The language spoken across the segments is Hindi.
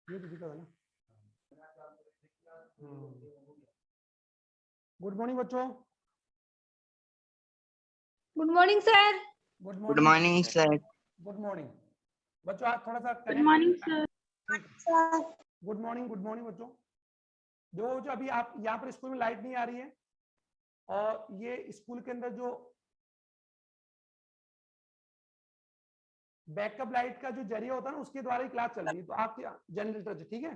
ये तो दिक्कत है ना। गुड मॉर्निंग बच्चों। Good morning sir. Good good morning morning sir. Good morning बच्चों। आप थोड़ा सा good morning sir. Good morning बच्चों। जो अभी आप यहाँ पर स्कूल में लाइट नहीं आ रही है, और ये स्कूल के अंदर जो बैकअप लाइट का जो जरिया होता है ना, उसके द्वारा ही क्लास चल रही है। तो आपके जनरेटर से, ठीक है।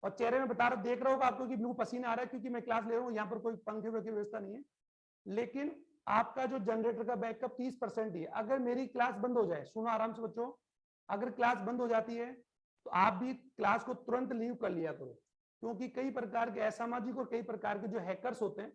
और चेहरे में बता रहा, देख रहा होगा आपको कि मुझे पसीना आ रहा है, क्योंकि मैं क्लास ले रहा हूँ। यहाँ पर कोई पंखे वंखे की व्यवस्था नहीं है, लेकिन आपका जो जनरेटर का बैकअप 30% ही है। अगर मेरी क्लास बंद हो जाए, सुनो आराम से बच्चों, अगर क्लास बंद हो जाती है तो आप भी क्लास को तुरंत लीव कर लिया करो, क्योंकि कई प्रकार के असामाजिक और कई प्रकार के जो हैकर्स होते हैं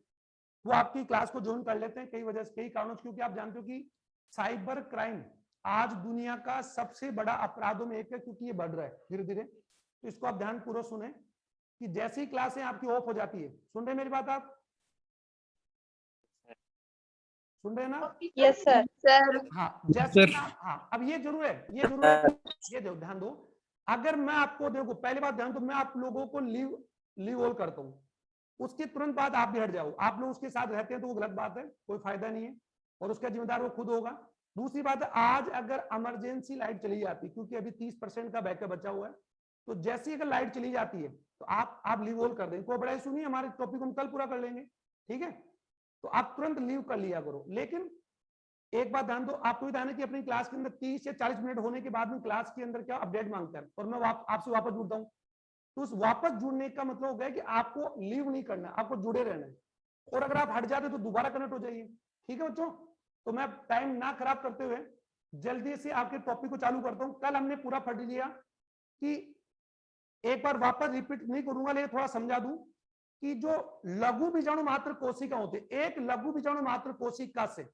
वो आपकी क्लास को ज्वाइन कर लेते हैं कई वजह से, कई कारणों से। क्योंकि आप जानते हो कि साइबर क्राइम आज दुनिया का सबसे बड़ा अपराधों में एक है, क्योंकि ये बढ़ रहा है धीरे धीरे। तो इसको आप ध्यानपूर्वक सुने कि जैसे ही क्लासें आपकी ऑफ हो जाती है, सुन रहे मेरी बात? आप सुन रहे हैं ना? Yes sir. सर हाँ, जैसे हाँ, अब ये जरूर है, ये ध्यान दो। अगर मैं आपको, देखो पहली बात ध्यान दो, मैं आप लोगों को लीव ऑल करता हूँ, उसके तुरंत बाद आप भी हट जाओ। आप लोग उसके साथ रहते हैं तो वो गलत बात है, कोई फायदा नहीं है, और उसका जिम्मेदार वो खुद होगा। दूसरी बात है, आज अगर इमरजेंसी लाइट चली जाती, क्योंकि अभी 30% का बैकअप बचा हुआ है, तो जैसे ही अगर लाइट चली जाती है तो आप लीव ऑल कर देंगे। कोई बड़ा इशू नहीं है, हमारे टॉपिक हम कल पूरा कर लेंगे, ठीक है। तो आप तुरंत लीव कर लिया करो। लेकिन एक बात ध्यान दो, आपको भी ध्यान है कि अपनी क्लास के अंदर 30 या 40 मिनट होने के बाद में क्लास के अंदर क्या अपडेट मांगता है, और मैं आपसे वापस जुड़ता हूँ। तो उस वापस जुड़ने का मतलब हो गया कि आपको लीव नहीं करना, आपको जुड़े रहना है। और अगर आप हट जाते तो दोबारा कनेक्ट हो जाइए, ठीक है बच्चों। तो मैं टाइम ना खराब करते हुए जल्दी से आपके टॉपिक को चालू करता हूँ। कल हमने पूरा पढ़ लिया, कि एक बार वापस रिपीट नहीं करूंगा, लेकिन थोड़ा समझा दूं कि जो लघु बीजाणु मात्र कोशिका होते, एक लघु बीजाणु मात्र कोशिका से,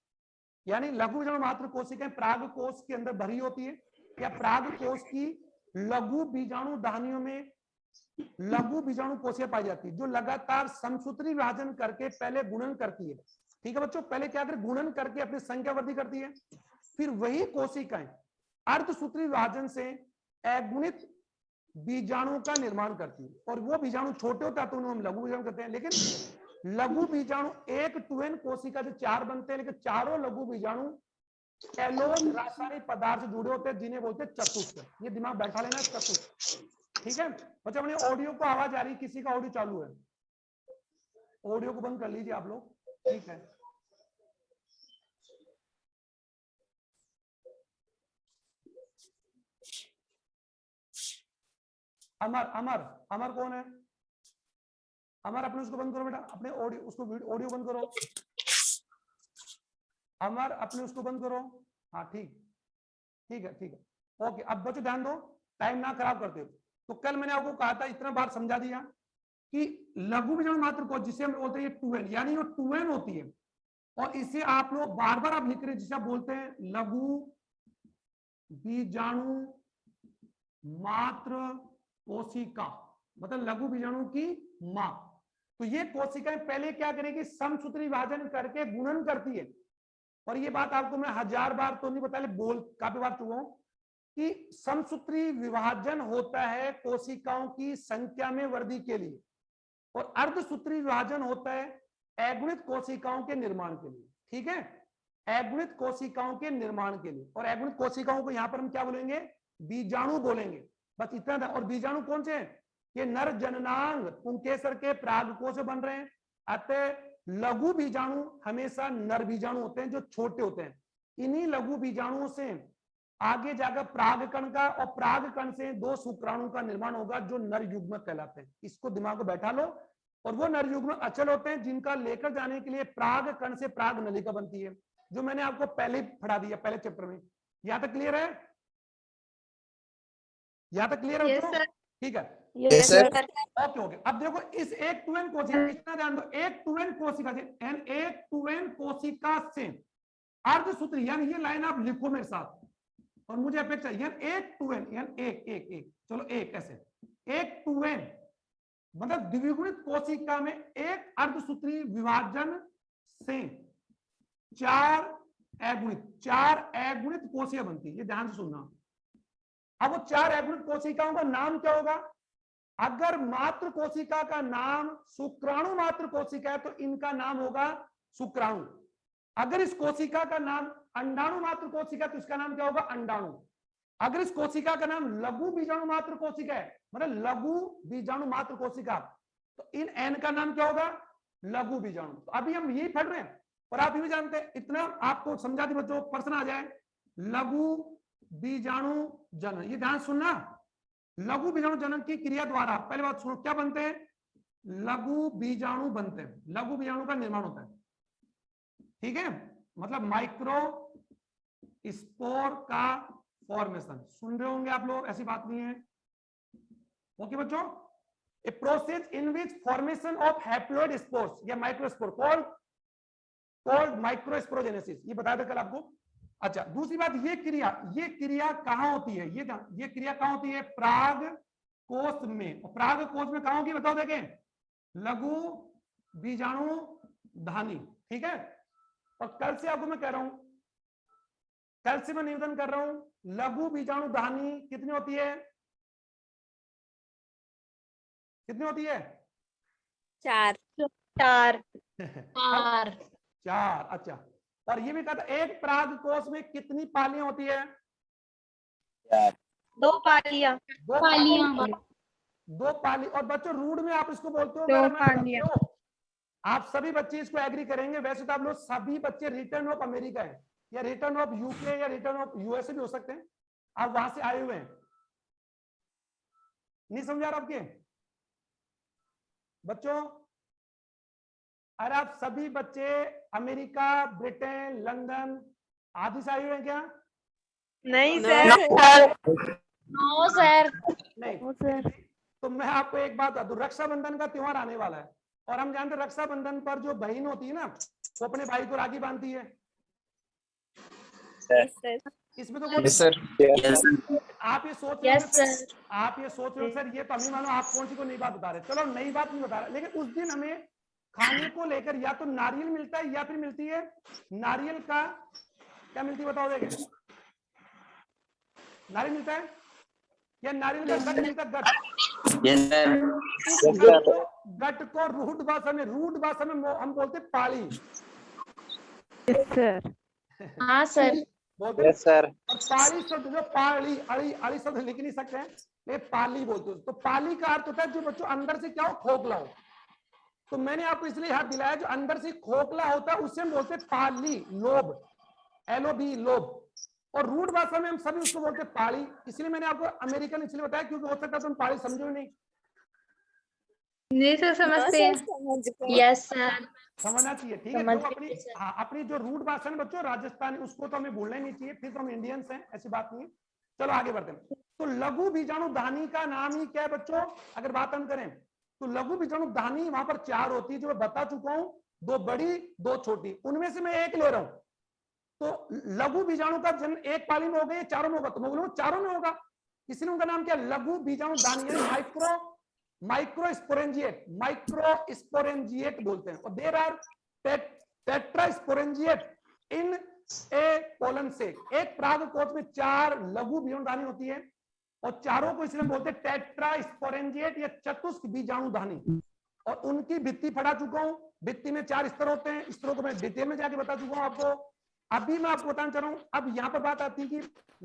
यानी लघु बीजाणु मात्र कोशिकाएं पराग कोश के अंदर भरी होती है, या पराग कोश की लघु बीजाणु दानियों में लघु बीजाणु कोशिका पाई जाती है, जो लगातार समसूत्री विभाजन करके पहले गुणन करती है। ठीक है बच्चों, पहले क्या करती है? गुणन करके अपनी संख्या वृद्धि करती है। फिर वही कोशिकाएं अर्धसूत्री विभाजन से अगुणित बीजाणु का निर्माण करती है, और वो बीजाणु छोटे होता है तो उन्हें हम लघु बीजाणु कहते हैं। लेकिन लघु बीजाणु एक 2n कोशिका से 4 बनते हैं, लेकिन चारों लघु बीजाणु एलोज रासायनिक पदार्थ से जुड़े होते हैं, जिन्हें बोलते हैं चतुष्क। ये दिमाग बैठा लेना, चतुष्क, ठीक है बच्चा। अपने ऑडियो को आवाज आ रही, किसी का ऑडियो चालू है? ऑडियो को बंद कर लीजिए आप लोग, ठीक है। अमर अमर अमर कौन है? अमर, अपने उसको बंद करो बेटा, अपने ऑडियो, उसको ऑडियो बंद करो। अमर, अपने उसको बंद करो। हाँ ठीक, ठीक है, ठीक है, ओके। अब बच्चों ध्यान दो, टाइम ना खराब करते हो। तो कल मैंने आपको कहा था, इतना बार समझा दिया कि लघु बीजाणु मात्र को, जिसे हम बोलते हैं 2n, यानी जो 2n होती है, और इसे आप लोग बार बार आप लिख रहे हैं, जिसे आप बोलते हैं लघु बीजाणु मात्र कोशिका, मतलब लघु बीजाणु की मां। तो ये कोशिकाएं पहले क्या करेगी? समसूत्री विभाजन करके गुणन करती है। और ये बात आपको मैं 1000 बार तो नहीं बताया, बोल काफी बार चुका हूं कि समसूत्री विभाजन होता है कोशिकाओं की संख्या में वृद्धि के लिए, और अर्धसूत्री विभाजन होता है अगुणित कोशिकाओं के निर्माण के लिए, ठीक है। अगुणित कोशिकाओं के निर्माण के लिए, और अगुणित कोशिकाओं को यहां पर हम क्या बोलेंगे? बीजाणु बोलेंगे, बस इतना। और बीजाणु कौन से हैं? ये नर जननांग पुंकेसर के परागकोश से बन रहे हैं। अतः लघु बीजाणु हमेशा नर बीजाणु होते हैं, जो छोटे होते हैं। इन्हीं लघु बीजाणुओं से आगे जाकर परागकण का, और परागकण से 2 शुक्राणु का निर्माण होगा, जो नर युग्मक कहलाते हैं। इसको दिमाग में बैठा लो। और वो नर युग्मक अचल होते हैं, जिनका लेकर जाने के लिए परागकण से पराग नलिका बनती है, जो मैंने आपको पहले ही पढ़ा दिया, पहले चैप्टर में। यहां तक क्लियर है? यहां तक क्लियर है बच्चों? ठीक है, यस सर। Okay okay. अब देखो, इस एक 2n कोशिका, इतना ध्यान दो, एक 2n कोशिका से, एक 2n कोशिका से अर्धसूत्री, यानी ये लाइन आप लिखो मेरे साथ, और मुझे अपेक्षा, यानी एक 2n, यानी एक एक एक, चलो एक ऐसे, एक 2n मतलब द्विगुणित कोशिका में एक अर्धसूत्री विभाजन से 4 अगुणित कोशिका बनती है। ये ध्यान से सुनना, अब वो 4 एगुणित कोशिकाओं का नाम क्या होगा? अगर मात्र कोशिका का नाम शुक्राणु मात्र कोशिका है तो इनका नाम होगा शुक्राणु। अगर इस कोशिका का नाम अंडाणु मात्र कोशिका तो इसका नाम क्या होगा? अंडाणु। अगर इस कोशिका का नाम लघु बीजाणु मात्र कोशिका है, मतलब लघु बीजाणु मात्र कोशिका, तो इन एन का नाम क्या होगा? लघु बीजाणु। तो अभी हम यही पढ़ रहे हैं और आप ये भी जानते हैं, इतना आपको समझा दी बच्चों, प्रश्न आ जाए लघु बीजाणु जनन, ये ध्यान सुनना। लघु बीजाणु जनन की क्रिया द्वारा, पहले बात सुनो, क्या बनते हैं? लघु बीजाणु बनते हैं, लघु बीजाणु का निर्माण होता है, ठीक है, मतलब माइक्रो स्पोर का फॉर्मेशन। सुन रहे होंगे आप लोग, ऐसी बात नहीं है। ओके बच्चों, a process in which formation of haploid spores या माइक्रोस्पोर कॉल्ड माइक्रोस्पोरोजेनेसिस, ये बताया था कल आपको। अच्छा, दूसरी बात, ये क्रिया कहां होती है? ये क्रिया कहां होती है? प्राग कोश में। और प्राग कोश में कहां होगी बताओ, देखें, लघु बीजाणु धानी, ठीक है। और कल से आपको मैं कह रहा हूं, कल से मैं निवेदन कर रहा हूं, लघु बीजाणु धानी कितनी होती है? कितनी होती है? 4 4 4 4। अच्छा, और ये भी कहता, एक पराग कोश में कितनी पालियां होती है? 2 पालियां। 2 पाली। और बच्चों रूड में आप इसको बोलते हो, 2 पालियां। आप सभी बच्चे इसको एग्री करेंगे। वैसे तो आप लोग सभी बच्चे रिटर्न ऑफ अमेरिका है या रिटर्न ऑफ यूके या रिटर्न ऑफ यूएसए भी हो सकते हैं, आप वहां से आए हुए हैं। नहीं समझ आ रहा आपके बच्चों? अरे आप सभी बच्चे अमेरिका, ब्रिटेन, लंदन आदि से आए हुए हैं क्या? नहीं सर। No sir. नहीं सर। तो मैं आपको एक बात बता दूं, रक्षाबंधन का त्योहार आने वाला है और हम जानते हैं रक्षाबंधन पर जो बहन होती है ना, वो अपने भाई को राखी बांधती है। इसमें तो आप ये सोच रहे हो, आप ये सोच रहे हो सर ये तो हमें मानो आप कौन सी को नई बात बता रहे। चलो नई बात नहीं बता रहे, लेकिन उस दिन हमें खाने को लेकर या तो नारियल मिलता है या फिर मिलती है नारियल का, क्या मिलती है बताओ? देखें, नारियल मिलता है या नारियल का गट मिलता है? गट को रूट भाषा में हम बोलते पाली। सर। हाँ सर। बोलते सर। और पाली शब्द जो पाली, अड़ी शब्द लिख नहीं सकते हैं, ये पाली बोलते हैं। तो पाली का अर्थ होता है जो बच्चों अंदर से क्या हो? खोखला हो। तो मैंने आपको इसलिए हाथ दिलाया, जो अंदर से खोखला होता है उससे हम बोलते पाली, लोभ, LOB, लोभ। और रूट भाषा में हम सभी उसको बोलते पाली। इसलिए मैंने आपको अमेरिकन इसलिए बताया क्योंकि हो सकता है तुम पाली समझो नहीं। नहीं सर, समझते हैं। यस सर, समझना चाहिए, ठीक है। तो अपनी जो रूट भाषा है बच्चों राजस्थानी, उसको तो हमें भूलना ही नहीं चाहिए, फिर तो हम इंडियंस हैं, ऐसी बात नहीं है। चलो आगे बढ़ते हैं। तो लघु बीजाणु दानी का नाम ही क्या है बच्चों? अगर बात हम करें तो लघु बीजाणु दानी वहां पर 4 होती है, जो मैं बता चुका हूं, 2 बड़ी 2 छोटी, उनमें से मैं एक ले रहा हूं। तो लघु बीजाणु का जन्म एक पाली में होगा या चारों में होगा? तो मैं बोलूंगा चारों में होगा, इसलिए उनका नाम क्या? लघु बीजाणु दानी, यानी माइक्रोस्पोरेंजिएट बोलते हैं। और there are tetrasporangiate in a pollen से। एक पराग कोश में 4 लघु बीजाणु दानी होती है और चारों को इसलिए बोलते हैं टेट्रास्पोरेंजिएट या चतुष्क बीजाणु दानी। और उनकी भित्ति पढ़ा चुका हूं, भित्ति में 4 स्तर होते हैं, स्तरों को मैं डिटेल में जाके बता चुका हूं आपको। अभी मैं आपको बताना चाह रहा हूं, अब यहां पर बात आती है कि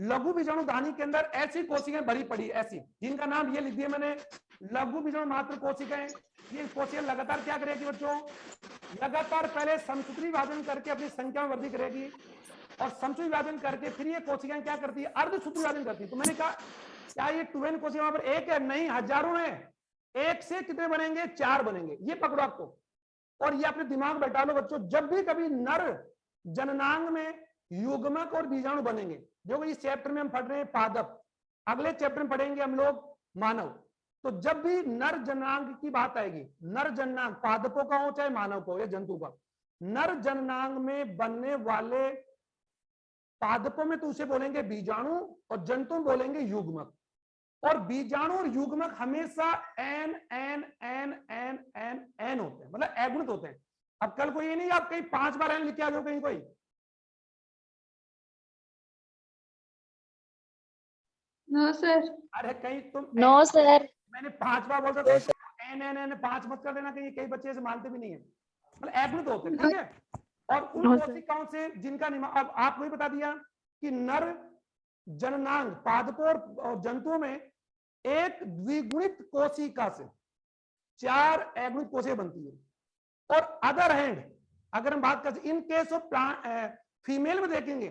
लघु बीजाणु दानी के अंदर ऐसी कोशिकाएं भरी पड़ी, ऐसी जिनका नाम ये लिख दिया मैंने, लघु बीजाणु मात्र कोशिकाएं। ये कोशिकाएं लगातार क्या करेगी बच्चों? लगातार पहले समसूत्री विभाजन करके अपनी संख्या में वृद्धि करेगी और समसूत्री विभाजन करके फिर ये कोशिकाएं क्या करती है? अर्धसूत्री विभाजन करती है। तो मैंने कहा क्या ये 2n कोशिका वहां पर एक है? नहीं, हजारों है। एक से कितने बनेंगे? 4 बनेंगे, ये पकड़ो आपको। और ये अपने दिमाग बैठा लो बच्चों, जब भी कभी नर जननांग में युग्मक और बीजाणु बनेंगे, जो इस चैप्टर में हम पढ़ रहे हैं पादप, अगले चैप्टर में पढ़ेंगे हम लोग मानव। तो जब भी नर जननांग की बात आएगी, नर जननांग पादपों का हो चाहे मानव को या जंतु का, नर जननांग में बनने वाले पादपों में तो उसे बोलेंगे बीजाणु और जंतु में बोलेंगे युग्मक। और बीजाणु और युग्मक हमेशा n n n n n n होते हैं, मतलब अगुणित होते हैं। अब कल को ये नहीं आप कहीं 5 बार एन लिख के आ जाओ कहीं कोई, नो सर। अरे कहीं तुम नो सर। मैंने 5 बार बोलता था एन एन एन 5 मत कर देना, कहीं कई बच्चे ऐसे मानते भी नहीं है, मतलब एवृत होते हैं, ठीक है। और उन कोशिकाओं से जिनका अब आपको ही बता दिया कि नर जननांग पादपों और जंतुओं में एक द्विगुणित कोशिका से 4 एगुणित कोशिकाएं बनती है। और अदर हैंड अगर हम बात करें इन केस ऑफ फीमेल में देखेंगे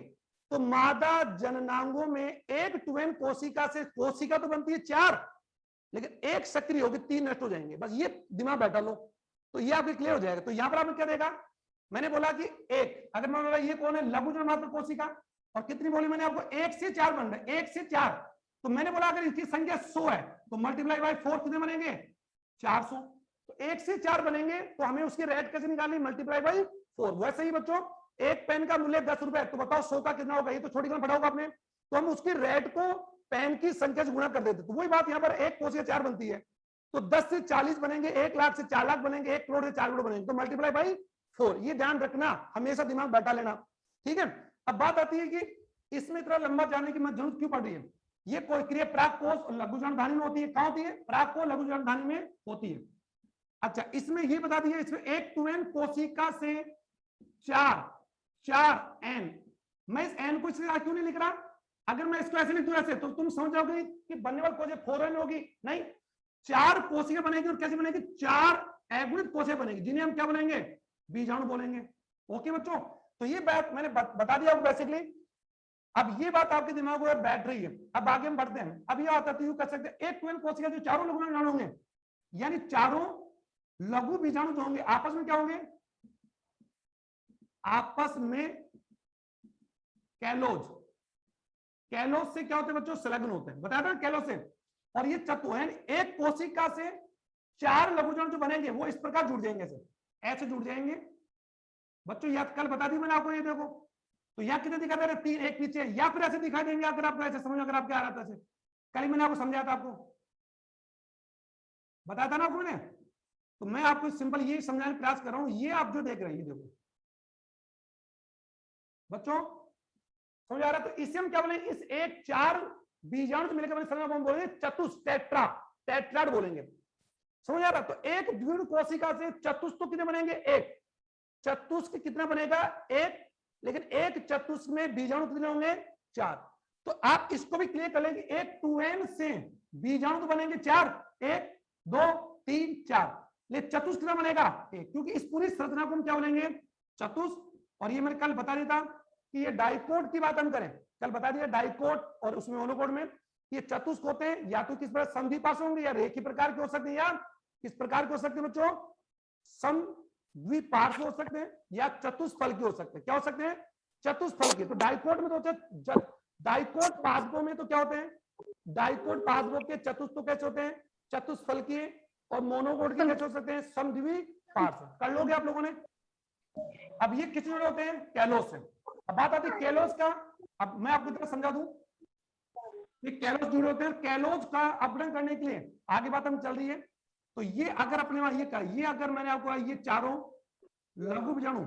तो मादा जननांगों में एक ट्वेन कोशिका से कोशिका तो बनती है 4, लेकिन एक सक्रिय होगी 3 नष्ट हो जाएंगे। बस ये दिमाग बैठा लो तो ये आपके क्लियर हो जाएगा। तो यहां पर आपने क्या देखा, मैंने बोला कि एक, अगर मैं बोला ये कौन है, लघु जनमात्र कोशिका, और कितनी बोली मैंने आपको, 1 से 4 बन रहे, 1 से 4। तो मैंने बोला अगर इसकी संख्या 100 है तो मल्टीप्लाई बाय 4 कितने बनेंगे, 400। तो 1 से 4 बनेंगे तो हमें उसकी रेट कैसे निकालनी, मल्टीप्लाई बाय 4। वैसे ही बच्चों एक पेन का मूल्य 10 रुपए, तो बताओ 100 का कितना होगा, ये तो छोटी कलम पढ़ा होगा आपने। तो हम उसकी रेट को पेन की संख्या से गुणा कर देते। तो वही बात यहाँ पर एक कोशिका 4 बनती है, तो 10 से 40 बनेंगे, 1 लाख से 4 लाख बनेंगे, 1 करोड़ से 4 करोड़ बनेंगे, तो मल्टीप्लाई बाई 4। ये ध्यान रखना, हमेशा दिमाग बैठा लेना, ठीक है। अब बात आती है कि इसमें इतना लंबा जाने की जरूरत क्यों पड़ रही है। ये कोई क्रिया प्राक कोष और लघु जनधानी में होती है। कहां होती है, प्राक कोष लघु जनधानी में होती है। अच्छा, इसमें ये बता दिया, इसमें एक ट्वेन कोशिका से 4 एन। मैं इस एन को इसलिए क्यों नहीं लिख रहा, अगर मैं इसको ऐसे लिख दूं ऐसे तो तुम समझ जाओगे कि बनने वाली कोशिका 4 एन होगी, नहीं, 4 कोशिका बनेगी। और कैसे बनेगी, 4 एगुणित कोशिका बनेगी, जिन्हें हम क्या बोलेंगे, बीजाणु बोलेंगे। ओके बच्चों, तो ये बात मैंने बता दिया आपको बेसिकली। अब ये बात आपके दिमाग में बैठ रही है। अब आगे हम बढ़ते हैं। अब ये आता है, कर सकते हैं एक ट्वेन कोशिका जो चारों लघु बीजाणु होंगे, यानी चारों लघु बीजाणु जो होंगे आपस में क्या होंगे, आपस में कैलोज। कैलोज से क्या होते हैं बच्चों, संलग्न होते हैं, बताया था कैलोज से। और ये चतु है, एक कोशिका से 4 लघुजन जो बनेंगे वो इस प्रकार जुड़ जाएंगे, ऐसे जुड़ जाएंगे बच्चों। याद कल बता दी मैंने आपको, ये देखो तो यहाँ कितने दिखा दे रहे, 3 एक पीछे, या फिर ऐसे दिखाई देंगे अगर आपको ऐसे समझ, अगर आपके आ रहा था ऐसे। कल ही मैंने आपको समझाया था, आपको बताया था ना आपको मैंने। तो मैं आपको सिंपल ये समझाने का प्रयास कर रहा हूं। ये आप जो देख रहे हैं, ये देखो बच्चों, समझ आ रहा है। तो इसे हम क्या बोलेंगे, इस एक 4 बीजाणु मिलकर हम बोलेंगे चतुष, टेट्राड बोलेंगे। समझ आ रहा। तो एक द्विगुण कोशिका से चतुष तो कितने बनेंगे, एक चतुष्क कितना बनेगा, एक, लेकिन एक चतुष्क में बीजाणु कितने होंगे, 4। तो आप इसको भी क्लियर कर लेंगे, एक 2n से बीजाणु तो बनेंगे 4, 1 2 3 4, लेकिन चतुष्क कितना बनेगा, 1, क्योंकि इस पूरी संरचना को हम क्या बोलेंगे, चतुष्क। और ये मैंने कल बता दिया था कि ये डाइकोट की बात हम करें, कल बता दिया डाइकोट और उसमें मोनोकोट में ये चतुष्क होते हैं, या तो किस प्रकार संधिपार्श्व होंगे, या रेखी प्रकार के हो सकते हैं, या किस प्रकार के हो सकते हैं बच्चों, द्विपार्श्व हो सकते हैं, या चतुष्फल के हो सकते हैं। क्या हो सकते हैं, चतुष्फल के। तो डाइकोट में तो होते हैं, डाइकोट पादपों में तो क्या होते हैं, डाइकोट पादपों के चतुष्क तो कैसे होते हैं, चतुष्फल के। और मोनोकोट के कैसे हो सकते हैं, समद्विपार्श्व। कर लोगे आप लोगों ने। अब ये किस जुड़े होते हैं, कैलोस से। अब बात आती है कैलोस का। अब मैं आपको तरह समझा दूं, ये कैलोस जुड़े होते हैं। कैलोस का अपहरण करने के लिए आगे बात हम चल रही है। तो ये अगर अपने वहां ये अगर मैंने आपको ये चारों लघु बीजाणु,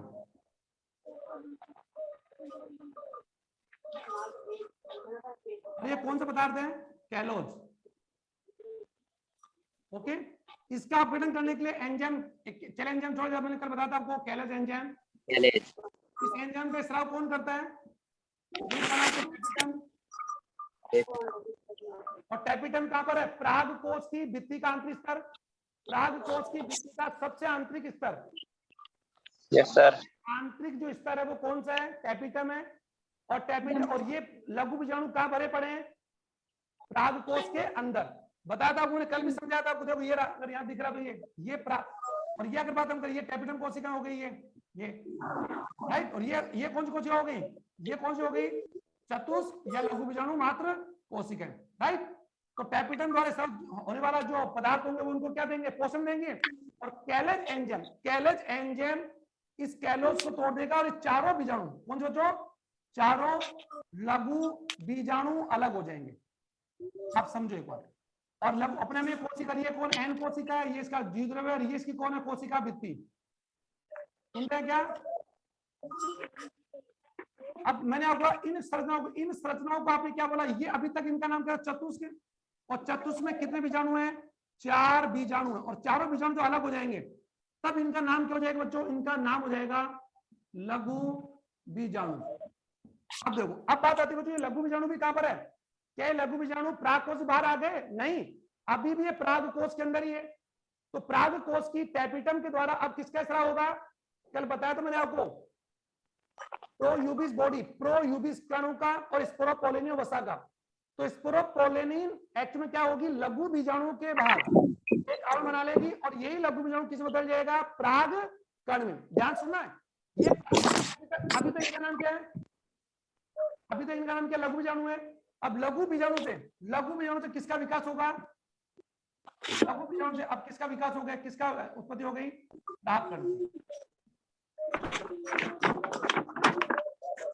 ये कौन सा पदार्थ है, कैलोस। ओके, इसका अपहरण करने के लिए एंजाइम, चले एंजाइम छोड़ दिया, मैंने कल बताया था आपको, कैलोस एंजाइम। इस एंजाइम का स्राव कौन करता है, और टैपिटम कहां पर है, पराग कोश की भित्ति का आंतरिक स्तर, पराग कोश की भित्ति का सबसे आंतरिक स्तर। Yes sir. आंतरिक जो स्तर है वो कौन सा है, टैपिटम है। और टैपिटम, और ये लघु बीजाणु कहां भरे पड़े हैं, पराग कोश के अंदर। बताया था आपने, कल भी समझाया था आपको। देखो ये अगर यहाँ दिख रहा तो ये और ये अगर बात हम करें, ये टैपिटम कोशिका हो गई, ये राइट। और ये कौन सी कोशिका हो गई, ये कौन सी हो गई, चतुष्क या लघु बीजाणु मात्र कोशिका, राइट। तो टैपिटम द्वारा सब होने वाला जो पदार्थ होंगे वो उनको क्या देंगे, पोषण देंगे। और कैलेज एंजाइम इस कैलोस को तोड़ देगा, और इस चारों बीजाणु कौन जो चारों लघु बीजाणु अलग हो जाएंगे। आप समझो एक बार। और लघु अपने में कोशिका, ये कौन, एन कोशिका है, ये इसका द्विध्रुव है, और ये इसकी कौन है, कोशिका भित्ति। सुनते हैं क्या, अब मैंने आपको इन संरचनाओं को आपने क्या बोला, ये अभी तक इनका नाम क्या है, चतुष्क। और चतुष्क में कितने बीजाणु हैं, 4 बीजाणु हैं, और चारों बीजाणु जो अलग हो जाएंगे तब इनका नाम क्या हो जाएगा बच्चों, इनका नाम हो जाएगा लघु बीजाणु। अब देखो, अब बात आती है बच्चों, ये लघु बीजाणु भी कहां पर है, क्या ये लघु बीजाणु पराग कोश से बाहर आ गए, नहीं, अभी भी ये पराग कोश के अंदर ही है। तो पराग कोश की टैपिटम के द्वारा अब किसका स्राव होगा, कल बताया था मैंने आपको, प्रोयूबिस बॉडी, प्रोयूबिस कणों का और स्पोरोपोलिनियम वसा का। तो स्पोरोपोलिनिन एक्चुअली में क्या होगी, लघु बीजाणु के बाहर एक अणु बना लेगी, और यही लघु बीजाणु किस में बदल जाएगा, पराग कण में। ध्यान सुनना है, ये अभी तक इनका नाम क्या है, अभी तक इनका नाम क्या, लघु बीजाणु है। अब लघु बीजाणु से किसका विकास होगा, लघु बीजाणु से अब किसका विकास हो गया, किसका उत्पत्ति हो गई, पराग कण।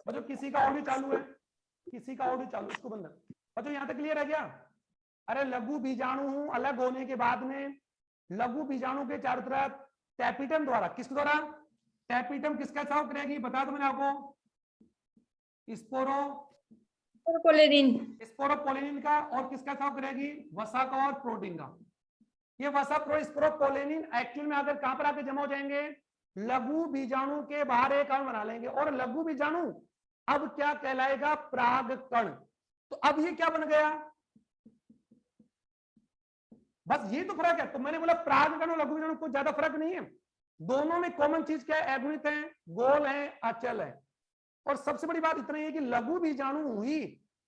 बच्चों किसी का ऑडियो चालू है, किसी का ऑडियो चालू, इसको बंद कर। बच्चों यहां तक क्लियर है क्या, अरे लघु बीजाणु अलग होने के बाद में लघु बीजाणु के चारों तरफ टैपिटम द्वारा, किसके द्वारा, टैपिटम किसका स्राव करेगी, बता दो मैंने आपको, स्पोरोपोलिनिन का, और किसका स्राव करेगी, वसा का और प्रोटीन का। ये वसा स्पोरोपोलिनिन एक्चुअल में अगर कहां पर आके जमा हो जाएंगे, लघु बीजाणु के बाहर एक अणु बना लेंगे, और लघु बीजाणु अब क्या कहलाएगा, पराग कण। तो अब ये क्या बन गया, बस ये तो फर्क है। तो मैंने बोला पराग कण और लघु बीजाणु को ज्यादा फर्क नहीं है, दोनों में कॉमन चीज क्या है, अगुणित है, गोल है, अचल है। और सबसे बड़ी बात इतना ही है कि लघु बीजाणु ही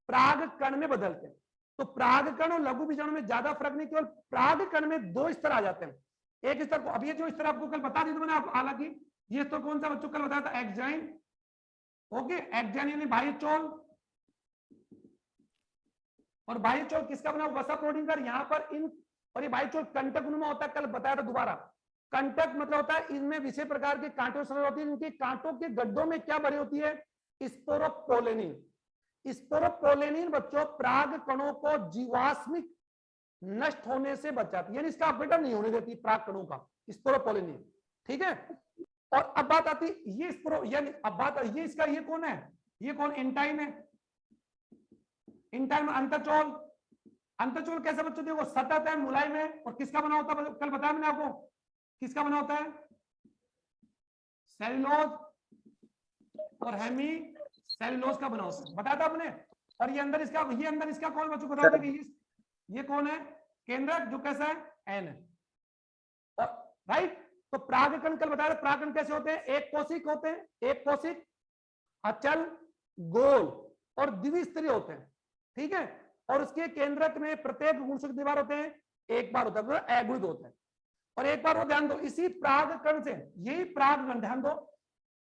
पराग कण में बदलते हैं। तो पराग कण और लघु बीजाणु में ज्यादा फर्क नहीं, केवल पराग कण में 2 स्तर आ जाते हैं। एक स्तर को, अब ये जो स्तर आपको कल बता दी थी मैंने, हालांकि ये स्तर कौन सा बच्चों कल बताया था, एक्साइन। ओके, एक्साइन यानी बाह्य चोल, और बाह्य चोल किसका बना, वसा प्रोटीन का। यहाँ पर इन, और ये बाह्य चोल कंटक में होता है, कल बताया था दोबारा। कंटक मतलब होता है इनमें विशेष प्रकार के कांटों से होती है, इनके कांटों के गड्ढों में क्या भरी होती है, स्पोरोपोलिनिन। स्पोरोपोलिनिन बच्चों पराग कणों को जीवाश्मिक नष्ट होने से बचाती है, यानी इसका अपघटन नहीं होने देती पराग कणों का, स्पोरोपोलिनिन। ठीक है, और अब बात आती ये स्पोरो, यानी अब बात ये इसका, ये कौन है, ये कौन, इंटाइन है। इंटाइन में अंतःचोल, अंतःचोल कैसा बच्चों, देखो सतत है, मुलायम है, और किसका बना होता है, कल बताया मैंने आपको, किसका बना होता है, सेलुलोज और हेमी सेलुलोज का बना होता है, बताया था आपने। और ये अंदर इसका, ये अंदर इसका कौन बच्चों बता दो कि ये कौन है, केंद्रक, जो कैसा है, एन है, राइट। तो परागकण कल बताया, परागकण कैसे होते हैं, एक कोशिक होते हैं, एक कोशिक, अचल, गोल और द्विस्तरीय होते हैं। ठीक है, और उसके केंद्रक में प्रत्येक गुणसूत्र कितनी बार होते हैं, एक बार होता है, अगुणित होता है। और एक बार वो ध्यान दो, इसी परागकण से, यही परागकण, ध्यान दो,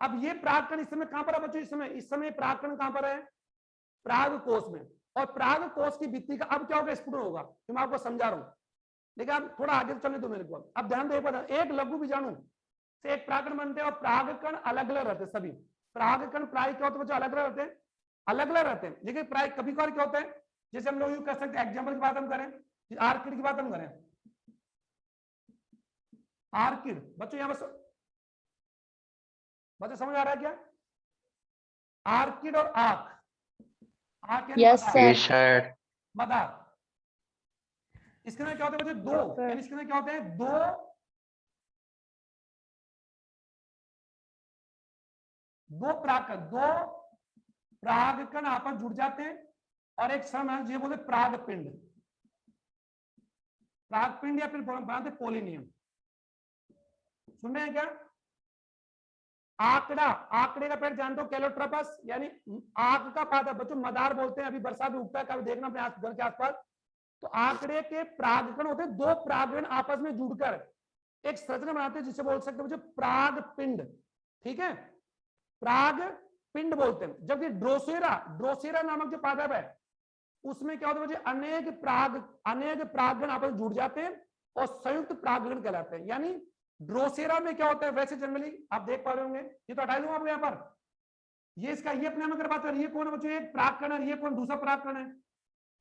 अब ये परागकण इस समय कहां पर है बच्चों, इस समय परागकण कहां पर है, पराग कोश में। और पराग कोश की भित्ति का अब क्या होगा, स्फुटन होगा, तो मैं आपको समझा रहा हूं, लेकिन आप थोड़ा आगे चलने दो मेरे को। अब ध्यान दो, एक लघु बीजाणु से एक परागकण बनते हैं, और परागकण अलग अलग रहते हैं सभी। परागकण प्राय क्या होते हैं बच्चों, अलग अलग रहते हैं, अलग अलग रहते हैं, लेकिन प्राय कभी कभार क्या होता है, जैसे हम लोग यूं कह सकते हैं, एग्जाम्पल की बात हम करें, आर्किड की बात हम करें, आर्किड बच्चों, यहां बस बच्चों समझ आ रहा है क्या, आर्किड और आर्क, यस सर, मदार, इसके अंदर क्या होते हैं बच्चों, दो, यानी इसके अंदर क्या होते हैं, दो परागकण आपस जुड़ जाते हैं, और एक समय ये बोलते परागपिंड, परागपिंड या फिर बनाते पोलिनियम। सुन रहे हैं क्या, आंकड़ा, आंकड़े का पेड़ जानते हो, कैलोट्रोपस, यानी आंक का पाता बच्चों, मदार बोलते हैं, अभी बरसात में उगता है, कभी देखना अपने घर के आसपास। तो आंकड़े के परागकण होते हैं, 2 परागकण आपस में जुड़कर एक संरचना बनाते हैं, जिसे बोल सकते हैं बच्चों परागपिंड। ठीक है, परागपिंड बोलते हैं। जबकि ड्रोसेरा नामक जो पादप है, उसमें क्या होता है बच्चों, अनेक परागकण आपस में जुड़ जाते हैं और संयुक्त परागकण कहलाते हैं। यानी ड्रोसेरा में क्या होता है, वैसे जनरली आप देख पा रहे होंगे, ये तो हटा दूंगा आपको यहाँ पर, ये इसका, ये अपने में अगर बात करें, ये कौन है बच्चों, एक परागकण है, ये कौन, दूसरा परागकण है।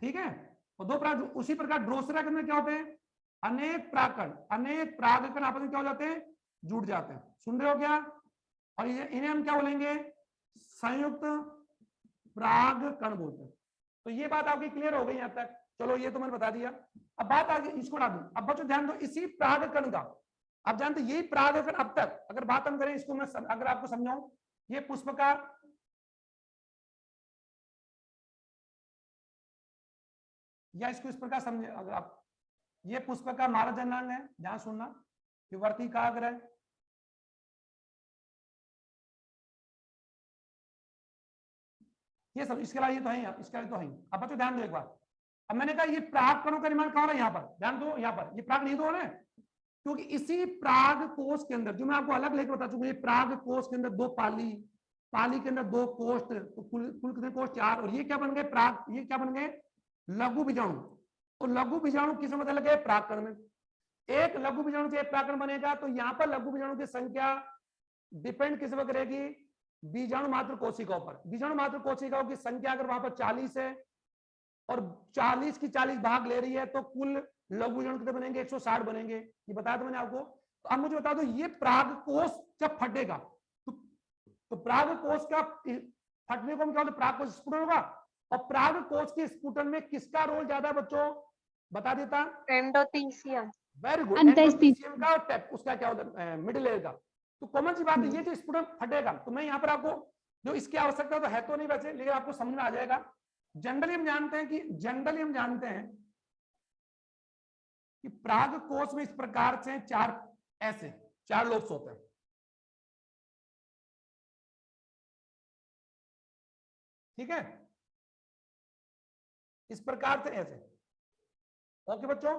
ठीक है, और 2 पराग, उसी प्रकार ड्रोसेरा के अंदर क्या होते हैं, अनेक परागकण आपस में क्या हो जाते हैं, जुड़ जाते हैं। सुन रहे हो क्या, और इन्हें हम क्या बोलेंगे, संयुक्त प्राग कण बोलते हैं। तो ये बात आपकी क्लियर हो गई यहाँ तक। चलो ये तो मैंने बता दिया। अब बात आगे इसको ना दूं। अब बच्चों ध्यान दो, इसी प्राग कण का आप जानते यही प्राग कण अब तक अगर बात हम करें इसको मैं अगर आपको समझाऊं, ये पुष्प का या इसको इस प्रकार समझे अगर आप, ये पुष्प का माला जनांग है, ध्यान सुनना, ये वर्तिकाग्र है, ये सब इसके अलावा ये तो है, इसके अलावा तो है। अब बच्चों ध्यान दो एक बार, अब मैंने कहा ये प्राग कणों का निर्माण कहाँ हो रहा है, यहाँ पर ध्यान दो, यहाँ पर ये प्राग नहीं तो हो रहा है, क्योंकि इसी प्राग कोश के अंदर जो मैं आपको अलग लेकर बता चुका हूं, ये प्राग कोश के अंदर 2 पाली, पाली के अंदर 2 कोष्ठ, तो कुल कितने कोष्ठ 4, और ये क्या बन गए प्राग, ये क्या बन गए लघु बीजाणु। तो लघु बीजाणु किस में मतलब है प्राकरण में, एक लघु बीजाणु से प्राकरण बनेगा, तो यहाँ पर लघु बीजाणु की संख्या डिपेंड किस पर करेगी, बीजाणु मात्र कोशिकाओं पर। बीजाणु मात्र कोशिकाओं की संख्या अगर वहां पर 40 है और 40 की 40 भाग ले रही है, तो कुल लघु बीजाणु कितने बनेंगे 160 बनेंगे, ये बताया था मैंने आपको। तो अब मुझे बता दो, ये प्राग कोश जब फटेगा तो प्राग कोश का फटने को हम क्या बोलते, प्राग कोश स्फुटन होगा, और प्राग कोश के स्फुटन में किसका रोल ज्यादा है बच्चों, बता देता, एंडोथीसियम। वेरी गुड, एंडोथीसियम का और उसका क्या होता है मिडिल लेयर का। तो कॉमन सी बात है, ये जो स्फुटन फटेगा, तो मैं यहाँ पर आपको जो इसकी आवश्यकता तो है तो नहीं वैसे, लेकिन आपको समझ में आ जाएगा। जनरली हम जानते हैं कि प्राग कोश में इस प्रकार से 4 लोब्स होते हैं, ठीक है, इस प्रकार से ऐसे। ओके बच्चों,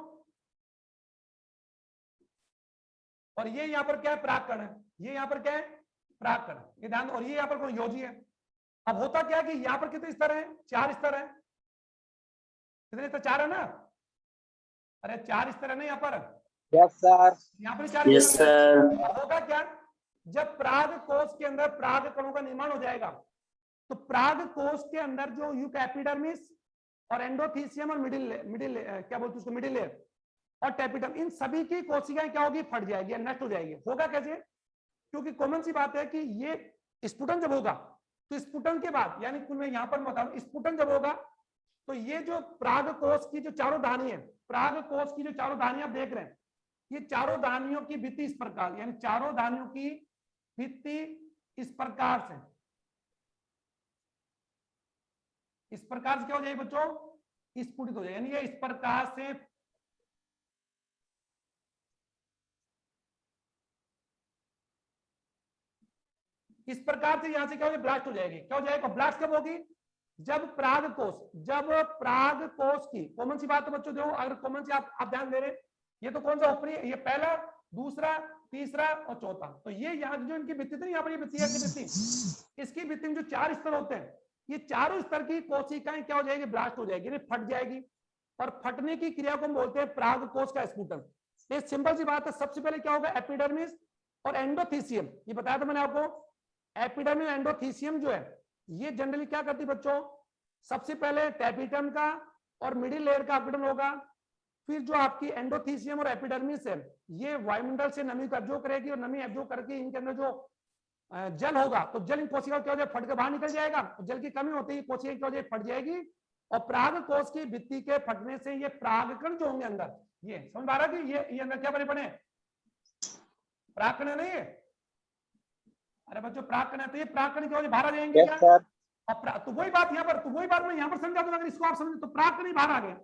और ये यहाँ पर क्या है प्राकरण है, ये यहाँ पर क्या है प्राकरण, ये ध्यान, और ये यहाँ पर कोई योजी है। अब होता क्या है कि यहाँ पर कितने स्तर हैं, 4 स्तर हैं, कितने स्तर 4 है ना, अरे 4 स्तर है ना यहाँ पर, यस सर, यहाँ पर 4 यस सर। होगा क्या, जब प्राग कोश के अंदर प्राग कणों का निर्माण हो जाएगा, तो प्राग कोश के अंदर जो यूक एपिडर्मिस और एंडोथीसियम और मिडिल क्या बोलते हैं उसको, मिडिल लेयर और टेपिडम, इन सभी की कोशिकाएं क्या होगी, फट जाएगी, नष्ट हो जाएगी। होगा कैसे, क्योंकि कॉमन सी बात है कि ये स्फुटन जब होगा, तो स्फुटन के बाद यानी कुल मैं यहाँ पर बताऊं, स्फुटन जब होगा तो ये जो प्राग कोश की जो चारों दानी है, प्राग कोश की जो चारों दानी आप देख रहे हैं, ये चारों दानियों की भित्ति इस प्रकार, यानी चारों दानियों की भित्ति इस प्रकार से, इस प्रकार से क्या हो जाएगी बच्चों, स्फुटित हो जाएगी, यानी ये इस प्रकार से यहां से क्या हो जाएगी, ब्लास्ट हो जाएगी। क्या हो जाएगा ब्लास्ट कब होगी, जब प्राग कोश की कॉमन सी बात है बच्चों, देखो अगर कॉमन सी आप ध्यान दे रहे हैं, ये तो कौन सा ऊपरी है, ये पहला, दूसरा, तीसरा और चौथा, तो ये यहाँ जो इनकी भित्ति थी, यहाँ पर ये भित्ति है, इसकी भित्ति में जो 4 स्तर होते हैं, ये चारों स्तर की कोशिकाएं क्या हो जाएगी, ब्लास्ट हो जाएगी, फट जाएगी, और फटने की क्रिया को हम बोलते हैं प्राग कोश का स्फुटन। ये सिंपल सी बात है, सबसे पहले क्या होगा, एपिडर्मिस और एंडोथीसियम, ये बताया था मैंने आपको, एपिडर्मिस एंडोथीसियम जो है ये जनरली क्या करती बच्चों, सबसे पहले टेपिटम का और मिडिल लेयर का अपघटन होगा, फिर जो आपकी एंडोथीसियम और एपिडर्मिस है ये वायुमंडल से नमी को एब्जॉर्ब करेगी, और नमी एब्जॉर्ब करके इनके अंदर जो जल होगा, तो जल इन कोशिकाओं क्या हो जाए, फट के बाहर निकल जाएगा, जल की कमी होती है, कोशिका क्या हो जाए, फट जाएगी, और प्राग कोश की भित्ति के फटने से ये प्रागकण जो होंगे अंदर, ये समझ आ रहा है कि ये अंदर क्या बने पड़े, प्रागकण नहीं है, अरे बच्चों प्राकरण है, तो ये प्राकरण क्या बाहर आ जाएंगे क्या, तो वही बात यहाँ पर, तो वही बात मैं यहाँ पर समझा दूंगा, अगर इसको आप समझे तो प्राकरण बाहर आ गए,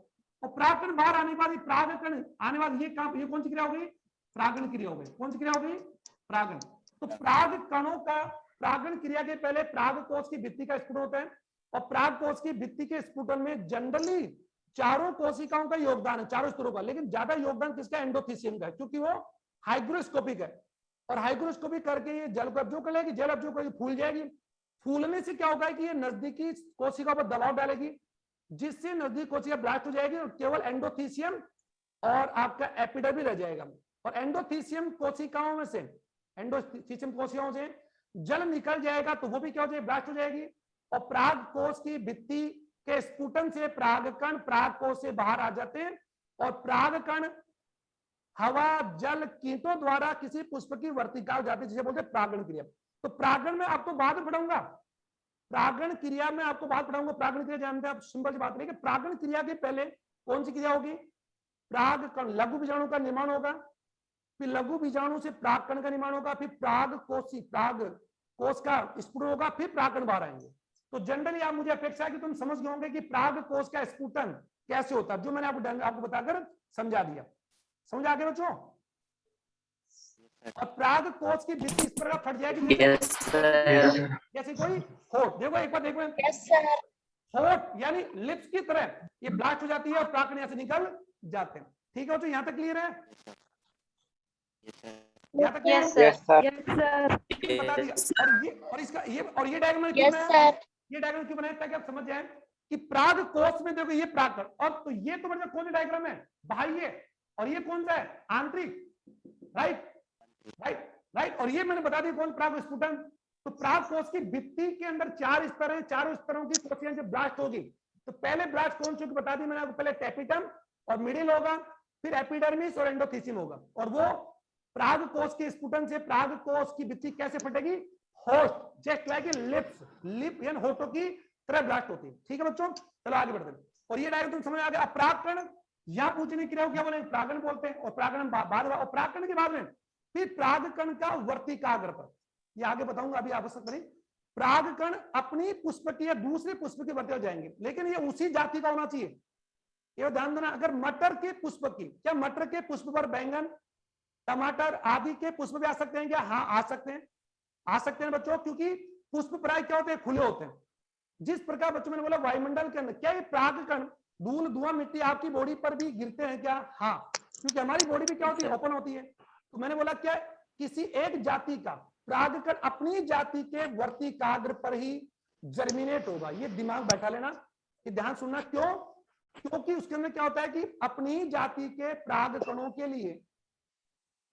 और प्राकरण बाहर आने के बाद प्रागकण आने बाद ये काम, ये कौन सी क्रिया हो गई, प्रागण क्रिया हो गई, कौन सी क्रिया हो गई, प्रागण। तो प्राग कणों का प्रागण क्रिया के पहले प्राग कोश की भित्ति का स्फुटन होता है, और प्राग कोश की भित्ति के स्फुटन में जनरली चारों कोशिकाओं का योगदान है, चारों स्तरों का, लेकिन ज्यादा योगदान किसका, एंडोथीसियम का है, क्योंकि वो हाइग्रोस्कोपिक है, और हाइग्रोस्कोपिक करके ये जल को एब्जॉर्ब कर लेगी, जल एब्जॉर्ब करके फूल जाएगी, फूलने से क्या होगा कि ये नजदीकी कोशिका पर दबाव डालेगी, जिससे नजदीक कोशिका ब्लास्ट हो जाएगी, और केवल एंडोथीसियम और आपका एपिडर्मिस रह जाएगा, और एंडोथीसियम कोशिकाओं में से, एंडोथीसियम कोशिकाओं से जल निकल जाएगा, तो वो भी क्या हो जाएगी, ब्लास्ट हो जाएगी, और प्राग कोश की भित्ति के स्फुटन से प्रागकण प्राग कोश से बाहर आ जाते हैं, और प्रागकण हवा जल कीटों द्वारा किसी पुष्प की वर्तिका हो जाती है, जिसे बोलते हैं प्रागण क्रिया। तो प्रागण में आपको बाद में पढ़ाऊंगा, प्रागण क्रिया में आपको बात पढ़ाऊंगा। प्रागण क्रिया जानते हैं आप, सिंपल सी बात नहीं कि प्रागण क्रिया के पहले कौन सी क्रिया होगी? प्राग कण, लघु बीजाणु का निर्माण होगा, फिर लघु बीजाणु से प्राग कण का निर्माण होगा, फिर प्राग कोश का स्फुटन होगा, फिर प्रागकण बाहर आएंगे। तो जनरली आप, मुझे अपेक्षा है कि तुम समझ गए होंगे कि प्राग कोश का स्फुटन कैसे होता है, जो मैंने आपको बताकर समझा दिया। समझ आ गया बच्चों? और प्राग कोश की भित्ति इस प्रकार फट जाएगी जैसे कोई होठ। देखो एक बार देखो, होठ यानी लिप्स की तरह ये ब्लास्ट हो जाती है और प्रागकण यहाँ से निकल जाते हैं। ठीक है बच्चों, यहाँ तक क्लियर है? यहाँ तक Yes, sir. बता दिया। और ये डायग्राम क्यों बनाया? ये डायग्राम क्यों बनाया? ताकि आप समझ जाए कि प्राग कोश में देखो ये प्रागकण, और तो ये तो मतलब कौन सा डायग्राम है? बाह्य। और ये कौन सा है? आंतरिक। राइट। और ये मैंने बता दिया कौन? प्राग स्फुटन। तो प्राग कोश की भित्ति के अंदर 4 स्तर हैं, चारों स्तरों की कोशिकाएं जब ब्लास्ट होगी तो पहले ब्लास्ट कौन सी बता दी मैंने आपको, पहले टेपिटम और मिडिल होगा, फिर एपिडर्मिस और एंडोथीसियम होगा। और वो प्राग कोश के स्फुटन से प्राग कोश की भित्ति कैसे फटेगी? होस्ट, जस्ट लाइक लिप यानी होठों की तरह ब्लास्ट होती है। ठीक है बच्चों, चलो आगे बढ़ते हैं। और ये डायरेक्ट तुम समझ आ गया। अब प्रागकण यहां पूछने की क्या बोले? प्रागण बोलते हैं। और प्रागण बाद, और प्रागकण के बाद में फिर प्रागकण का वर्तिकाग्र पर, ये आगे बताऊंगा, अभी आवश्यक नहीं। प्रागकण अपनी पुष्प की या दूसरे पुष्प के वर्तिका जाएंगे, लेकिन ये उसी जाति का होना चाहिए। ये ध्यान देना। अगर मटर के पुष्प की, क्या मटर के पुष्प पर बैंगन, टमाटर आदि के पुष्प भी आ सकते हैं क्या? हाँ आ सकते हैं बच्चों, क्योंकि पुष्प प्राय क्या होते हैं? खुले होते हैं। जिस प्रकार बच्चों मैंने बोला वायुमंडल के अंदर, क्या ये प्रागकण धूल धुआं मिट्टी आपकी बॉडी पर भी गिरते हैं क्या? हाँ, क्योंकि हमारी बॉडी भी क्या होती है? ओपन होती है। तो मैंने बोला क्या किसी एक जाति का प्रागकण अपनी जाति के वर्तिकाग्र पर ही जर्मिनेट होगा। ये दिमाग बैठा लेना, ये ध्यान सुनना। क्यों? क्योंकि उसके अंदर क्या होता है कि अपनी जाति के प्रागकणों के लिए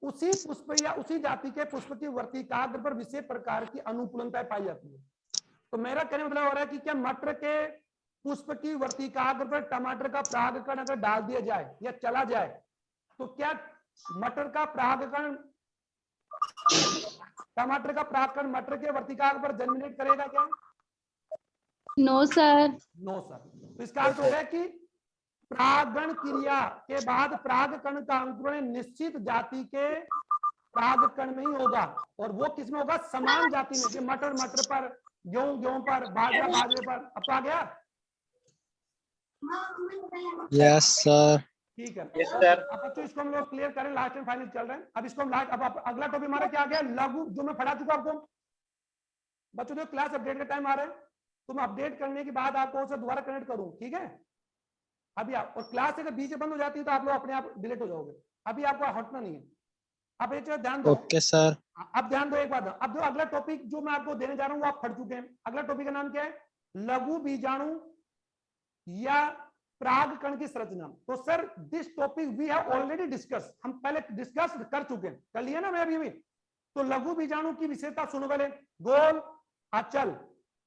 उसी पुष्प या उसी जाति के पुष्प की वर्तिकाग्र पर विशेष प्रकार की अनुकूलताएं पाई जाती है। तो मेरा कहने मतलब हो रहा है कि क्या मटर के पुष्प की वर्तिकाग्र पर टमाटर का प्रागकण अगर डाल दिया जाए या चला जाए तो क्या मटर का प्रागकण, टमाटर का प्रागकण मटर के वर्तिकाग्र पर जर्मिनेट करेगा क्या? No sir. तो इसका अर्थ हो गया कि प्रागण क्रिया के बाद प्रागकण का अंकुरण निश्चित जाति के प्रागकण में ही होगा। और वो किसमें होगा? समान जाति में। मटर पर, गेहूं पर, बाजरे पर। अब आ गया? Yes sir. ठीक है। Yes, sir. अब बच्चों इसको हम लोग क्लियर करें, लास्ट एंड फाइनल चल रहे हैं। अब इसको हम अब अगला टॉपिक हमारा क्या आ गया? लघु, जो मैं पढ़ा चुका आपको। बच्चों जो क्लास अपडेट का टाइम आ रहा है, तो मैं अपडेट करने के बाद आपको उसे दोबारा कनेक्ट करूं, ठीक है? अभी आप, और क्लास अगर बीच में बंद हो जाती है तो आप लोग अपने आप डिलीट हो जाओगे। अभी आपको हटना नहीं है। अब एक ध्यान दो। Okay sir. अब ध्यान दो एक बात। अब जो अगला टॉपिक जो मैं आपको देने जा रहा हूँ वो आप पढ़ चुके हैं। अगला टॉपिक का नाम क्या है? लघु बीजाणु या प्रागकण की संरचना। तो sir this topic we have already discuss, हम पहले डिस्कस कर चुके हैं, कर लिया ना मैं अभी। तो लघु बीजाणु की विशेषता सुनो पहले। गोल, अचल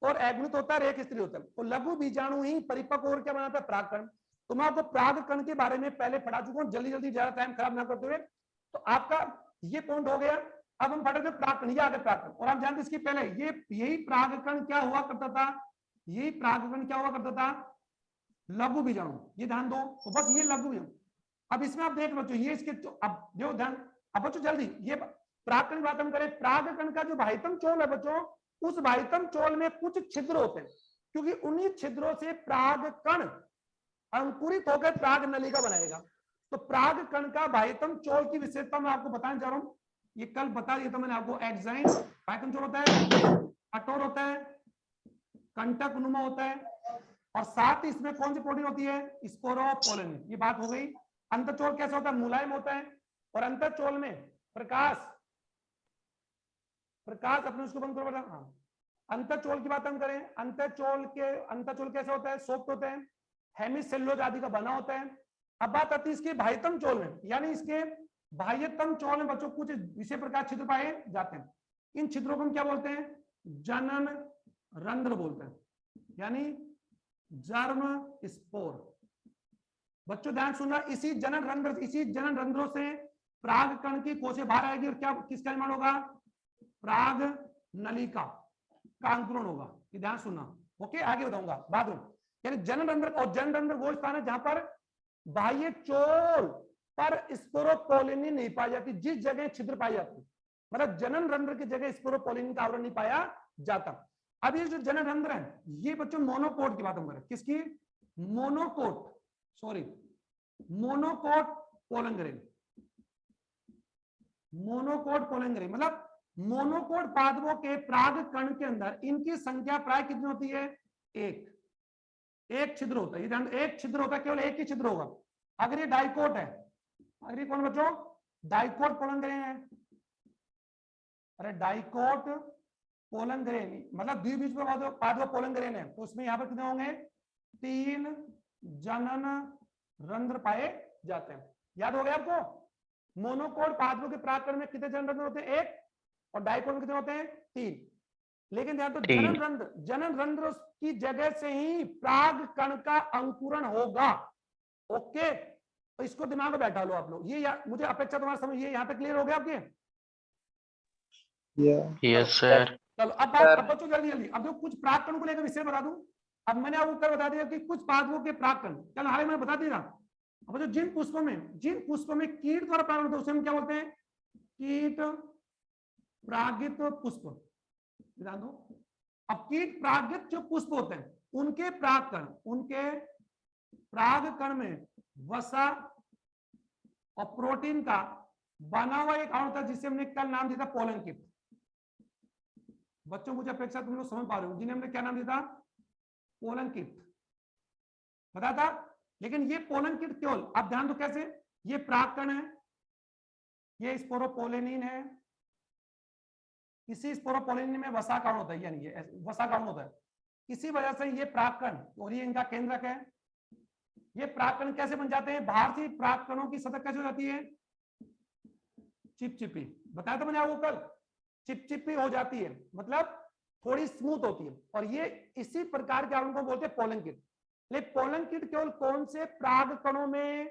और एग्नित होता है, रेख स्त्री होता है। तो लघु बीजाणु ही परिपक्व और क्या बनाता है? प्रागकण। तो मैं आपको प्रागकण के बारे में पहले पढ़ा चुका हूं, जल्दी जल्दी ज्यादा टाइम खराब ना करते हुए। तो आपका ये पॉइंट हो गया। अब हम पढ़ते प्रागकण, ये आगे प्रागकण। और आप जानते इसके पहले यही प्रागकण क्या हुआ करता था? यही प्रागकण क्या हुआ करता था? लघु बीजाणु। ये ध्यान दो। तो बस ये लघु बीजाणु। अब इसमें आप देख बच्चों, ये इसके अब जो ध्यान, अब बच्चों जल्दी ये प्रागकण की बात हम करें। प्रागकण का जो बाह्यतम चोल है बच्चों, उस बाह्यतम चोल में कुछ छिद्र होते हैं, क्योंकि उन्हीं छिद्रों से प्रागकण अंकुरित होकर प्राग नलिका बनाएगा। तो प्रागकण का बाह्यतम चोल की विशेषता मैं आपको बताने जा रहा हूं। ये कल बता दिया था मैंने आपको। एक्साइन बाह्यतम चोल होता है, कठोर होता है, कंटक नुमा होता है, और साथ ही इसमें कौन सी प्रोटीन होती है? स्पोरोपोलिन। ये बात हो गई। अंतःचोल कैसा होता है? मुलायम होता है। और अंतःचोल में प्रकाश अपने उसको बंद करो। हाँ, अंतःचोल की बात हम करें, अंतःचोल कैसा होता है? सॉफ्ट होता है, हेमिसेल्युलोज आदि का बना होता है। अब बात आती है इसके बाह्यतम चोल में, यानी इसके बाह्यतम चोल में बच्चों कुछ विशेष प्रकार छिद्र पाए जाते हैं। इन छिद्रों को हम क्या बोलते हैं? जनन रंध्र बोलते हैं, यानी जर्म स्पोर। बच्चों ध्यान सुनना, इसी जनन रंध्रों से प्रागकण की कोशिका बाहर आएगी और क्या, किसका निर्माण होगा? प्राग नलिका। का अंकुरण होगा। ये ध्यान सुनना। ओके, आगे बताऊंगा बाद में। यानी जननरंध्र, और जननरंध्र वो स्थान है जहां पर बाह्य चोल पर स्पोरोपोलिनी नहीं पाई जाती, जिस जगह छिद्र पाई जाती, मतलब जनन रंध्र की जगह स्पोरोपोलिनी का आवरण नहीं पाया जाता। अब ये जो जनन रंध्र है, ये बच्चों मोनोकोट की बात हम कर रहे हैं। किसकी? Monocot, sorry, monocot pollen grain. Monocot pollen grain मतलब मोनोकोट पादपों के पराग कण के अंदर इनकी संख्या प्राय कितनी होती है? एक छिद्र होता है। ये ध्यान, एक छिद्र होता है, केवल एक ही छिद्र होगा। अगर ये डाइकोट है, अगर ये कौन बच्चों? डाइकोट पोलन ग्रेन है। अरे डाइकोट पोलन ग्रेन मतलब द्विबीज पादप पोलन ग्रेन है, तो उसमें यहां पर कितने होंगे? 3 जनन रंध्र पाए जाते हैं। याद हो गया आपको? मोनोकोट पादपों के परागकण में कितने जनन रंध्र होते हैं? 1। और डाइकोट में कितने होते हैं? 3। लेकिन ध्यान तो, जनन रंध्र की जगह से ही पराग कण का अंकुरण होगा। ओके, तो इसको दिमाग में बैठा लो आप लोग। ये मुझे अपेक्षा तुम्हारा समझ, ये यहां तक क्लियर हो गया आपके? Yes sir. चलो अब बात, अब बच्चों जल्दी जल्दी, अब जो कुछ परागकण को लेकर विषय बता दूं। अब मैंने आपको कल बता दिया कि कुछ पादपों के परागकण, कल हाल मैंने बता दिया। अब जो जिन पुष्पों में कीट द्वारा परागण होता है उसे हम क्या बोलते हैं? कीट परागित पुष्प। ध्यान दो, अब कीट परागित जो पुष्प होते हैं उनके परागकण में वसा और प्रोटीन का बना हुआ एक अणु होता है जिसे हमने कल नाम दिया था पोलन किट। बच्चों मुझे अपेक्षा तुम लोग समझ पा रहे हो, जिन्हें हमने क्या नाम दिया था? पोलन किट पता था। लेकिन ये पोलन किट केवल, आप ध्यान दो कैसे, ये परागकण है, ये स्पोरोपोलेनिन है, इसी स्पोरोपोलेनिन में वसा का अणु होता है, यानी ये वसा का अणु होता है। इसी वजह से ये परागकण और ये इनका केंद्रक है। ये परागकण कैसे बन जाते हैं? बाहर से परागकणों की सतह कैसे हो जाती है? चिपचिपी। बताया था मैंने आपको कल, चिपचिपी हो जाती है, मतलब थोड़ी स्मूथ होती है। और ये इसी प्रकार के अणु को बोलते हैं पोलन किट। लेकिन पोलन किट केवल कौन से परागकणों में?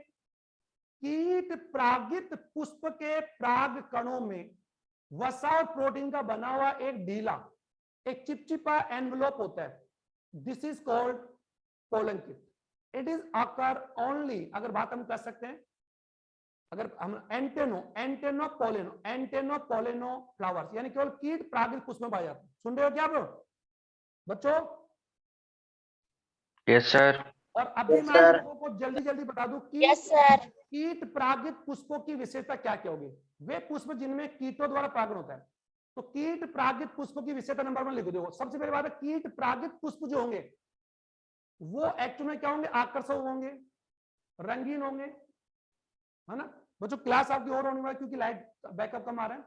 कीट परागित पुष्प के परागकणों में वसा और प्रोटीन का बना हुआ एक ढीला, एक चिपचिपा एनवेलोप होता है। This is called pollen kit. It is occur only, अगर बात हम कर सकते हैं, अगर हम एंटेनो पोलेनो फ्लावर्स, यानी केवल कीट परागित पुष्प में पाए जाते हैं। सुन रहे हो क्या आप बच्चों? Yes sir. और अभी मैं आप लोगों को जल्दी जल्दी बता दूं कि कीट परागित पुष्पों की विशेषता क्या क्या होगी। वे पुष्प जिनमें कीटों द्वारा परागण होता है। तो कीट परागित पुष्पों की विशेषता नंबर 1 लिख दो। सबसे पहली बात है, कीट परागित पुष्प जो होंगे वो एक्चुअल में क्या होंगे? आकर्षक होंगे, रंगीन होंगे, है ना बच्चों? क्लास आपकी और होने वाली क्योंकि लाइट बैकअप कम आ रहा है।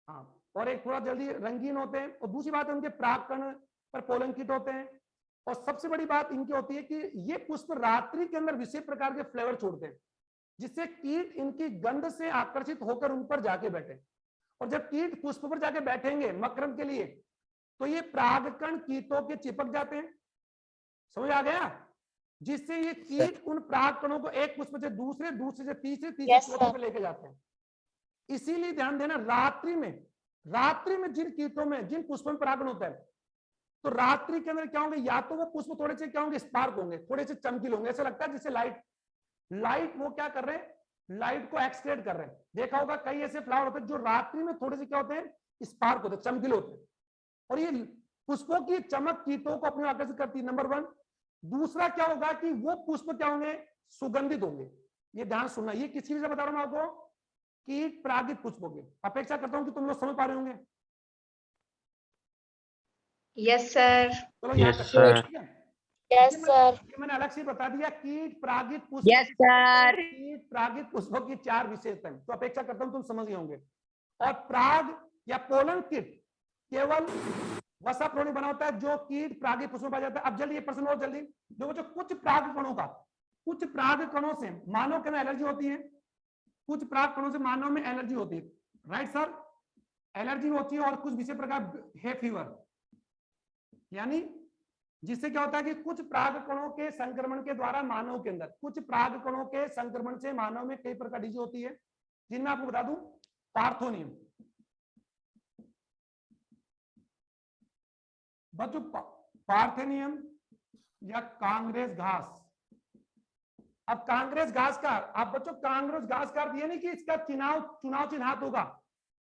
हाँ, और एक थोड़ा जल्दी रंगीन होते हैं। और दूसरी बात है, उनके परागकण पर पोलन किट होते हैं। और सबसे बड़ी बात इनकी होती है कि ये पुष्प रात्रि के अंदर विशेष प्रकार के फ्लेवर छोड़ते हैं, जिससे कीट इनकी गंध से आकर्षित होकर उन पर जाके बैठे। और जब कीट पुष्प पर जाके बैठेंगे मकरंद के लिए, तो ये परागकण कीटों के चिपक जाते हैं। समझ आ गया? जिससे ये कीट उन परागकणों को एक पुष्प से दूसरे, दूसरे से तीसरे, तीसरे चौथे पे लेके जाते हैं। इसीलिए ध्यान देना, रात्रि में जिन कीटों में, जिन पुष्पों में परागण होता है, तो रात्रि के अंदर क्या होंगे? या तो वो पुष्प थोड़े से क्या होंगे? स्पार्क होंगे, थोड़े से चमकीले होंगे। ऐसा लगता है जैसे लाइट वो क्या कर रहे हैं? लाइट को एक्सक्रेट कर रहे हैं। देखा होगा कई ऐसे फ्लावर होते हैं जो रात्रि में थोड़े से क्या होते हैं? स्पार्क होते हैं, चमकीले होते हैं। और ये पुष्पों की चमक कीटों को अपने आकर्षित करती है, नंबर 1। दूसरा क्या होगा कि वो पुष्प क्या होंगे? सुगंधित होंगे। ये ध्यान सुनना, ये किसकी वजह बता रहा हूं मैं आपको? कीट परागित पुष्पों की। अपेक्षा करता हूं कि तुम लोग समझ पा रहे होंगे। Yes sir. चलो यस सर। Yes sir. मैंने अलग से बता दिया, कीट परागित पुष्प। Yes sir. कीट परागित पुष्पों की 4 विशेषताएं, तो अपेक्षा करता हूं तुम समझ गए होंगे। और पराग या पोलन किट केवल वसा प्रोटीन बना होता है जो कीट परागित पुष्प में पाया जाता है। अब जल्दी ये प्रश्न और जल्दी, जो कुछ पराग कणों से मानव के में एलर्जी होती है, कुछ पराग कणों से मानव में एलर्जी होती है। राइट सर, एलर्जी होती है। और कुछ विशेष प्रकार है फीवर, यानी जिससे क्या होता है कि कुछ परागकणों के संक्रमण के द्वारा मानव के अंदर, कुछ परागकणों के संक्रमण से मानव में कई प्रकार डिजीज होती है, जिनमें आपको बता दूं पार्थोनियम, बच्चों पार्थेनियम या कांग्रेस घास। अब कांग्रेस घास का, अब बच्चों कांग्रेस घास का अर्थ ये नहीं कि इसका चुनाव चिन्हात होगा।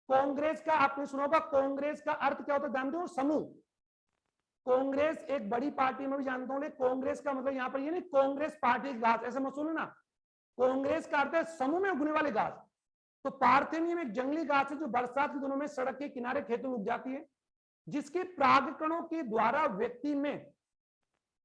कांग्रेस का आपने सुना होगा, कांग्रेस का अर्थ क्या होता है जानते हो? समूह। कांग्रेस एक बड़ी पार्टी में भी जानता हूं, लेकिन कांग्रेस का मतलब यहाँ पर ये नहीं कांग्रेस पार्टी घास, ऐसे मत सुनो ना। कांग्रेस का अर्थ है समूह में उगने वाले घास। तो पार्थेनियम एक जंगली घास है जो बरसात के दिनों में सड़क के किनारे खेतों में उग जाती है, जिसके परागकणों के द्वारा व्यक्ति में